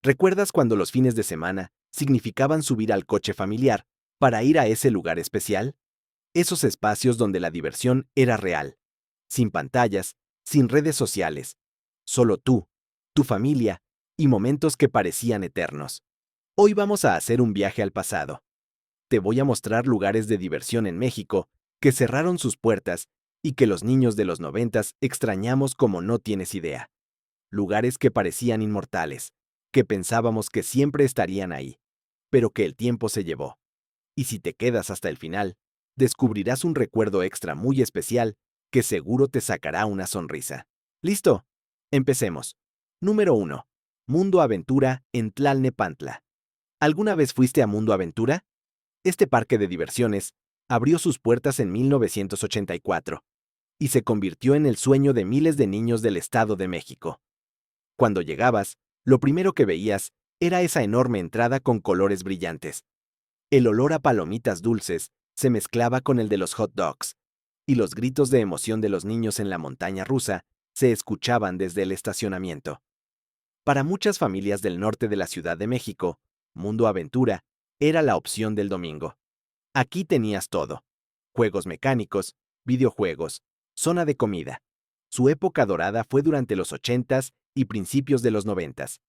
¿Recuerdas cuando los fines de semana significaban subir al coche familiar para ir a ese lugar especial? Esos espacios donde la diversión era real, sin pantallas, sin redes sociales, solo tú, tu familia y momentos que parecían eternos. Hoy vamos a hacer un viaje al pasado. Te voy a mostrar lugares de diversión en México que cerraron sus puertas y que los niños de los noventas extrañamos como no tienes idea. Lugares que parecían inmortales, que pensábamos que siempre estarían ahí, pero que el tiempo se llevó. Y si te quedas hasta el final, descubrirás un recuerdo extra muy especial que seguro te sacará una sonrisa. ¿Listo? Empecemos. Número 1. Mundo Aventura en Tlalnepantla. ¿Alguna vez fuiste a Mundo Aventura? Este parque de diversiones abrió sus puertas en 1984 y se convirtió en el sueño de miles de niños del Estado de México. Cuando llegabas, lo primero que veías era esa enorme entrada con colores brillantes. El olor a palomitas dulces se mezclaba con el de los hot dogs, y los gritos de emoción de los niños en la montaña rusa se escuchaban desde el estacionamiento. Para muchas familias del norte de la Ciudad de México, Mundo Aventura era la opción del domingo. Aquí tenías todo: juegos mecánicos, videojuegos, zona de comida. Su época dorada fue durante los 80s y principios de los 90s.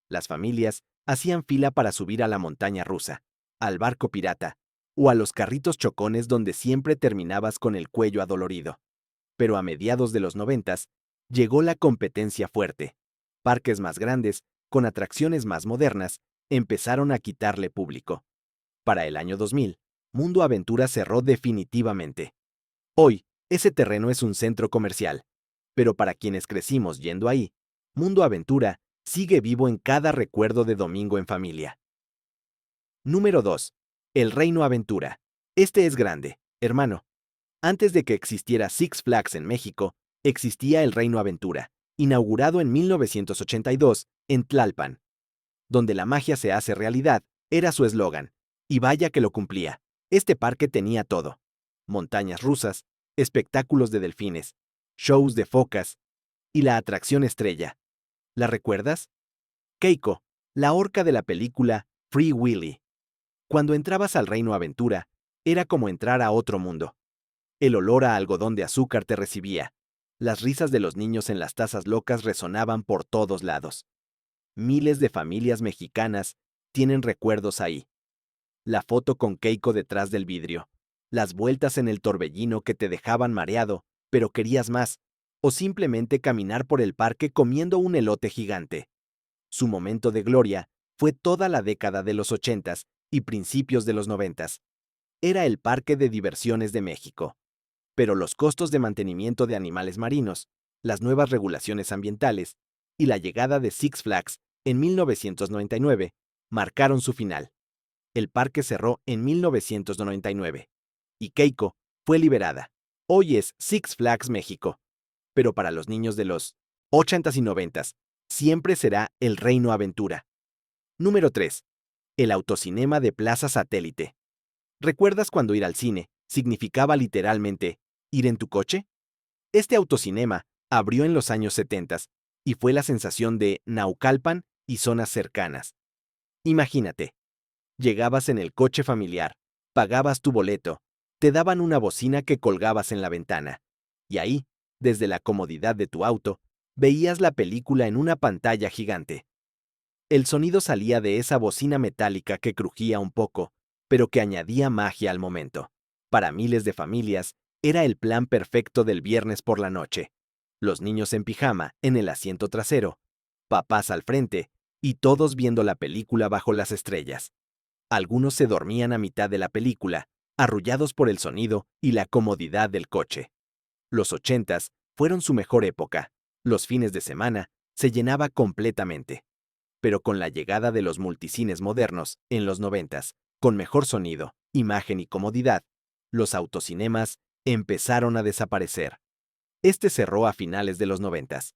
Las familias hacían fila para subir a la montaña rusa, al barco pirata o a los carritos chocones donde siempre terminabas con el cuello adolorido. Pero a mediados de los 90s llegó la competencia fuerte. Parques más grandes, con atracciones más modernas, empezaron a quitarle público. Para el año 2000, Mundo Aventura cerró definitivamente. Hoy, ese terreno es un centro comercial, pero para quienes crecimos yendo ahí, Mundo Aventura sigue vivo en cada recuerdo de domingo en familia. Número 2. El Reino Aventura. Este es grande, hermano. Antes de que existiera Six Flags en México, existía el Reino Aventura, inaugurado en 1982 en Tlalpan. Donde la magia se hace realidad, era su eslogan. Y vaya que lo cumplía. Este parque tenía todo: montañas rusas, espectáculos de delfines, shows de focas y la atracción estrella. ¿La recuerdas? Keiko, la orca de la película Free Willy. Cuando entrabas al Reino Aventura, era como entrar a otro mundo. El olor a algodón de azúcar te recibía. Las risas de los niños en las tazas locas resonaban por todos lados. Miles de familias mexicanas tienen recuerdos ahí. La foto con Keiko detrás del vidrio, las vueltas en el torbellino que te dejaban mareado, pero querías más, o simplemente caminar por el parque comiendo un elote gigante. Su momento de gloria fue toda la década de los 80s y principios de los 90s. Era el parque de diversiones de México. Pero los costos de mantenimiento de animales marinos, las nuevas regulaciones ambientales y la llegada de Six Flags en 1999 marcaron su final. El parque cerró en 1999 y Keiko fue liberada. Hoy es Six Flags México, pero para los niños de los 80s y 90s siempre será el Reino Aventura. Número 3. El autocinema de Plaza Satélite. ¿Recuerdas cuando ir al cine significaba literalmente ir en tu coche? Este autocinema abrió en los años 70 y fue la sensación de Naucalpan y zonas cercanas. Imagínate, llegabas en el coche familiar, pagabas tu boleto, te daban una bocina que colgabas en la ventana, y ahí, desde la comodidad de tu auto, veías la película en una pantalla gigante. El sonido salía de esa bocina metálica que crujía un poco, pero que añadía magia al momento. Para miles de familias, era el plan perfecto del viernes por la noche. Los niños en pijama, en el asiento trasero, papás al frente, y todos viendo la película bajo las estrellas. Algunos se dormían a mitad de la película, arrullados por el sonido y la comodidad del coche. Los 80s fueron su mejor época. Los fines de semana se llenaba completamente. Pero con la llegada de los multicines modernos, en los 90s, con mejor sonido, imagen y comodidad, los autocinemas empezaron a desaparecer. Este cerró a finales de los 90s.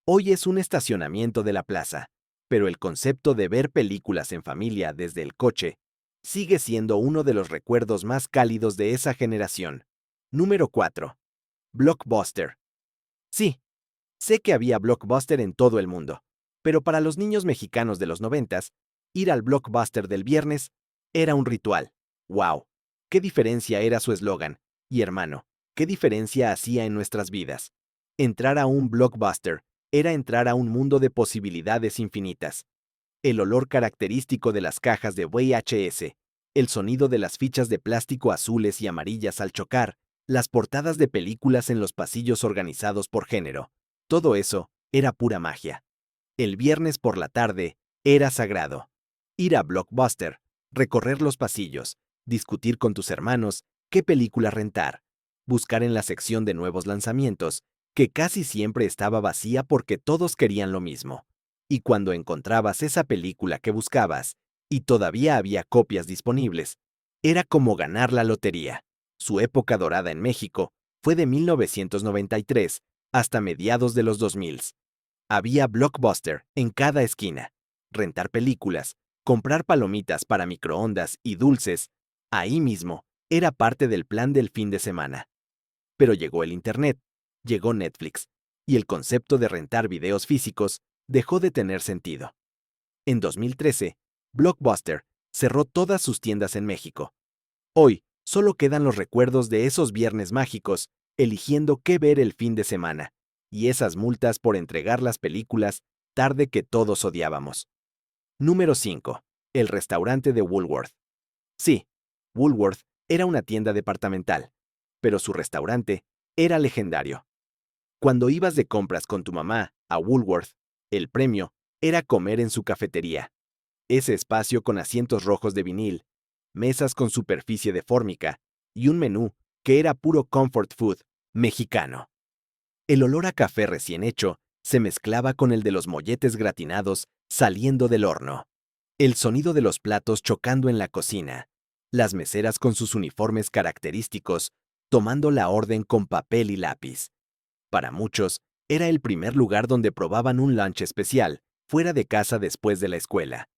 Hoy es un estacionamiento de la plaza, pero el concepto de ver películas en familia desde el coche sigue siendo uno de los recuerdos más cálidos de esa generación. Número 4. Blockbuster. Sí, sé que había Blockbuster en todo el mundo, Pero para los niños mexicanos de los 90, ir al Blockbuster del viernes era un ritual. ¡Wow! ¡Qué diferencia era su eslogan! Y hermano, ¿qué diferencia hacía en nuestras vidas? Entrar a un Blockbuster era entrar a un mundo de posibilidades infinitas. El olor característico de las cajas de VHS, el sonido de las fichas de plástico azules y amarillas al chocar, las portadas de películas en los pasillos organizados por género. Todo eso era pura magia. El viernes por la tarde era sagrado. Ir a Blockbuster, recorrer los pasillos, discutir con tus hermanos qué película rentar, buscar en la sección de nuevos lanzamientos, que casi siempre estaba vacía porque todos querían lo mismo. Y cuando encontrabas esa película que buscabas, y todavía había copias disponibles, era como ganar la lotería. Su época dorada en México fue de 1993 hasta mediados de los 2000. Había Blockbuster en cada esquina. Rentar películas, comprar palomitas para microondas y dulces, ahí mismo, era parte del plan del fin de semana. Pero llegó el Internet, llegó Netflix, y el concepto de rentar videos físicos dejó de tener sentido. En 2013, Blockbuster cerró todas sus tiendas en México. Hoy, solo quedan los recuerdos de esos viernes mágicos, eligiendo qué ver el fin de semana, y esas multas por entregar las películas tarde que todos odiábamos. Número 5. El restaurante de Woolworth. Sí, Woolworth era una tienda departamental, pero su restaurante era legendario. Cuando ibas de compras con tu mamá a Woolworth, el premio era comer en su cafetería. Ese espacio con asientos rojos de vinil, mesas con superficie de fórmica y un menú que era puro comfort food mexicano. El olor a café recién hecho se mezclaba con el de los molletes gratinados saliendo del horno. El sonido de los platos chocando en la cocina. Las meseras con sus uniformes característicos, tomando la orden con papel y lápiz. Para muchos, era el primer lugar donde probaban un lunch especial, fuera de casa después de la escuela.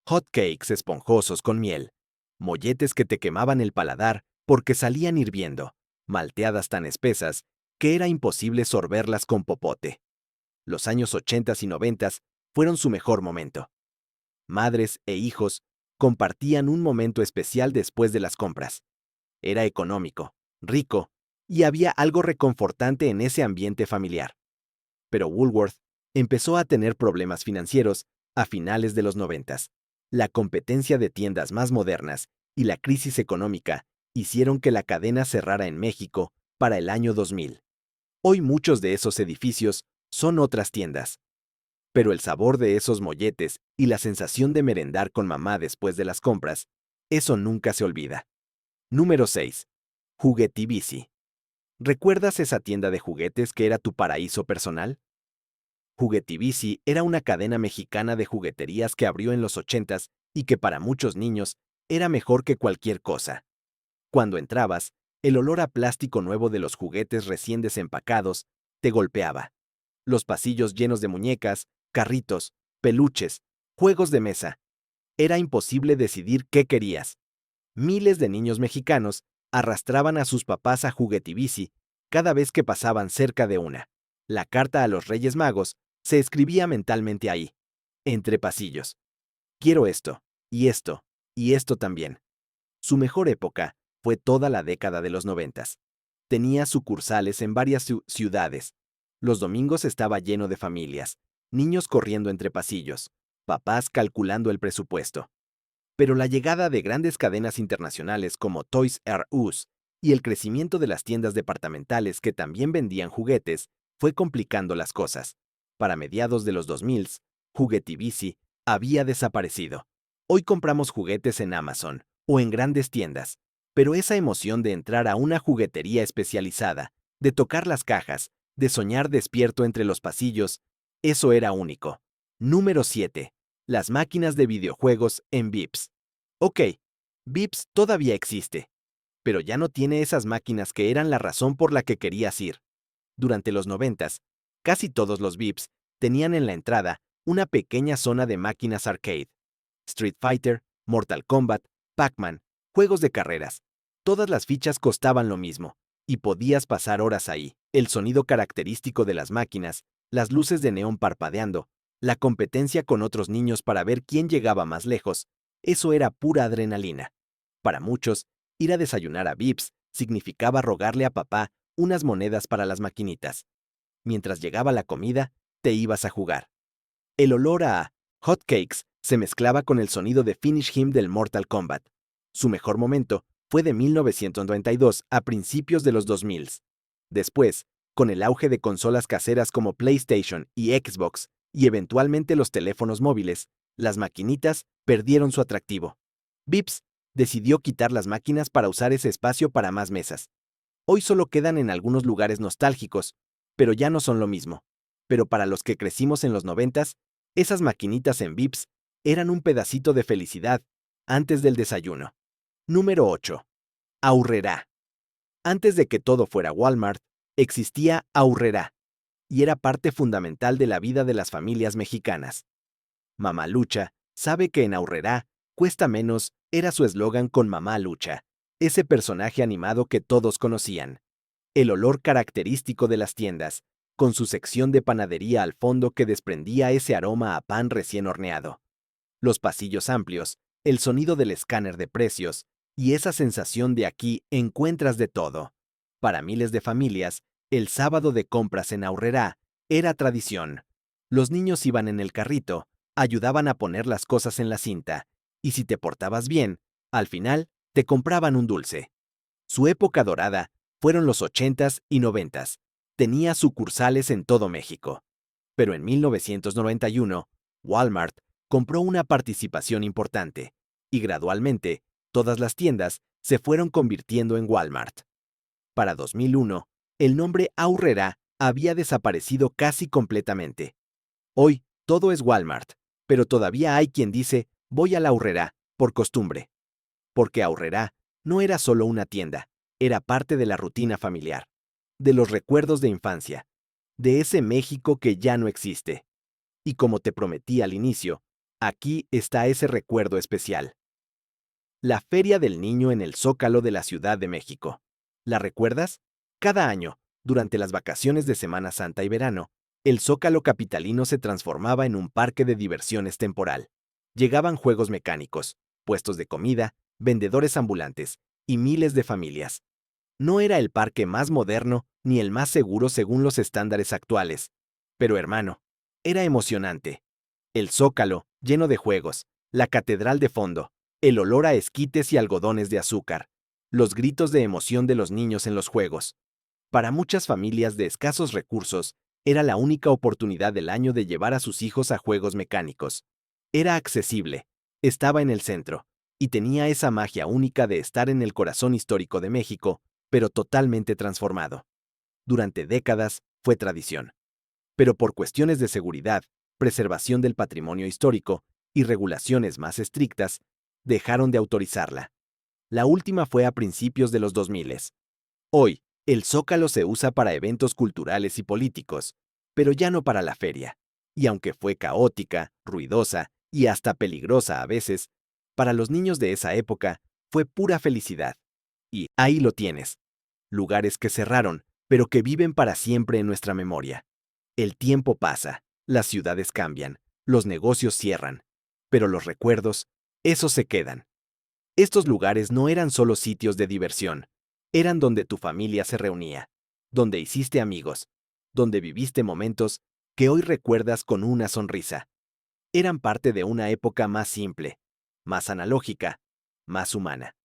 Hot cakes esponjosos con miel, molletes que te quemaban el paladar porque salían hirviendo, malteadas tan espesas que era imposible sorberlas con popote. Los años 80 y 90 fueron su mejor momento. Madres e hijos compartían un momento especial después de las compras. Era económico, rico, y había algo reconfortante en ese ambiente familiar. Pero Woolworth empezó a tener problemas financieros a finales de los 90. La competencia de tiendas más modernas y la crisis económica hicieron que la cadena cerrara en México para el año 2000. Hoy muchos de esos edificios son otras tiendas. Pero el sabor de esos molletes y la sensación de merendar con mamá después de las compras, eso nunca se olvida. Número 6. Juguetivici. ¿Recuerdas esa tienda de juguetes que era tu paraíso personal? Juguetivici era una cadena mexicana de jugueterías que abrió en los 80 y que para muchos niños era mejor que cualquier cosa. Cuando entrabas, el olor a plástico nuevo de los juguetes recién desempacados te golpeaba. Los pasillos llenos de muñecas, carritos, peluches, juegos de mesa. Era imposible decidir qué querías. Miles de niños mexicanos arrastraban a sus papás a Juguetivici cada vez que pasaban cerca de una. La carta a los Reyes Magos se escribía mentalmente ahí, entre pasillos. Quiero esto, y esto, y esto también. Su mejor época fue toda la década de los 90. Tenía sucursales en varias ciudades. Los domingos estaba lleno de familias, niños corriendo entre pasillos, papás calculando el presupuesto. Pero la llegada de grandes cadenas internacionales como Toys R Us y el crecimiento de las tiendas departamentales que también vendían juguetes fue complicando las cosas. Para mediados de los 2000, Juguetivici había desaparecido. Hoy compramos juguetes en Amazon o en grandes tiendas, pero esa emoción de entrar a una juguetería especializada, de tocar las cajas, de soñar despierto entre los pasillos, eso era único. Número 7. Las máquinas de videojuegos en Vips. Ok, Vips todavía existe, pero ya no tiene esas máquinas que eran la razón por la que querías ir. Durante los 90, casi todos los Vips tenían en la entrada una pequeña zona de máquinas arcade. Street Fighter, Mortal Kombat, Pac-Man, juegos de carreras. Todas las fichas costaban lo mismo, y podías pasar horas ahí. El sonido característico de las máquinas, las luces de neón parpadeando, La competencia con otros niños para ver quién llegaba más lejos, eso era pura adrenalina. Para muchos, ir a desayunar a Vips significaba rogarle a papá unas monedas para las maquinitas. Mientras llegaba la comida, te ibas a jugar. El olor a hot cakes se mezclaba con el sonido de Finish Him del Mortal Kombat. Su mejor momento fue de 1992 a principios de los 2000. Después, con el auge de consolas caseras como PlayStation y Xbox, y eventualmente los teléfonos móviles, las maquinitas perdieron su atractivo. Vips decidió quitar las máquinas para usar ese espacio para más mesas. Hoy solo quedan en algunos lugares nostálgicos, pero ya no son lo mismo. Pero para los que crecimos en los 90, esas maquinitas en Vips eran un pedacito de felicidad antes del desayuno. Número 8. Aurrerá. Antes de que todo fuera Walmart, existía Aurrerá, y era parte fundamental de la vida de las familias mexicanas. Mamá Lucha sabe que en Aurrerá cuesta menos era su eslogan con Mamá Lucha, ese personaje animado que todos conocían. El olor característico de las tiendas, con su sección de panadería al fondo que desprendía ese aroma a pan recién horneado. Los pasillos amplios, el sonido del escáner de precios y esa sensación de aquí encuentras de todo. Para miles de familias, el sábado de compras en Aurrerá era tradición. Los niños iban en el carrito, ayudaban a poner las cosas en la cinta, y si te portabas bien, al final te compraban un dulce. Su época dorada fueron los 80s y 90s. Tenía sucursales en todo México. Pero en 1991, Walmart compró una participación importante, y gradualmente, todas las tiendas se fueron convirtiendo en Walmart. Para 2001, el nombre Aurrerá había desaparecido casi completamente. Hoy, todo es Walmart, pero todavía hay quien dice, voy a la Aurrerá, por costumbre. Porque Aurrerá no era solo una tienda, era parte de la rutina familiar, de los recuerdos de infancia, de ese México que ya no existe. Y como te prometí al inicio, aquí está ese recuerdo especial. La Feria del Niño en el Zócalo de la Ciudad de México. ¿La recuerdas? Cada año, durante las vacaciones de Semana Santa y verano, el Zócalo capitalino se transformaba en un parque de diversiones temporal. Llegaban juegos mecánicos, puestos de comida, vendedores ambulantes y miles de familias. No era el parque más moderno ni el más seguro según los estándares actuales, pero hermano, era emocionante. El Zócalo, lleno de juegos, la catedral de fondo, el olor a esquites y algodones de azúcar, los gritos de emoción de los niños en los juegos. Para muchas familias de escasos recursos, era la única oportunidad del año de llevar a sus hijos a juegos mecánicos. Era accesible, estaba en el centro, y tenía esa magia única de estar en el corazón histórico de México, pero totalmente transformado. Durante décadas fue tradición. Pero por cuestiones de seguridad, preservación del patrimonio histórico y regulaciones más estrictas, dejaron de autorizarla. La última fue a principios de los 2000. Hoy, el Zócalo se usa para eventos culturales y políticos, pero ya no para la feria. Y aunque fue caótica, ruidosa y hasta peligrosa a veces, para los niños de esa época fue pura felicidad. Y ahí lo tienes. Lugares que cerraron, pero que viven para siempre en nuestra memoria. El tiempo pasa, las ciudades cambian, los negocios cierran, pero los recuerdos, esos se quedan. Estos lugares no eran solo sitios de diversión, eran donde tu familia se reunía, donde hiciste amigos, donde viviste momentos que hoy recuerdas con una sonrisa. Eran parte de una época más simple, más analógica, más humana.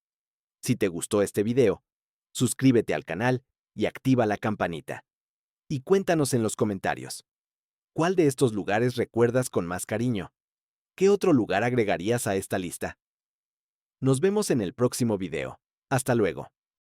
Si te gustó este video, suscríbete al canal y activa la campanita. Y cuéntanos en los comentarios, ¿cuál de estos lugares recuerdas con más cariño? ¿Qué otro lugar agregarías a esta lista? Nos vemos en el próximo video. Hasta luego.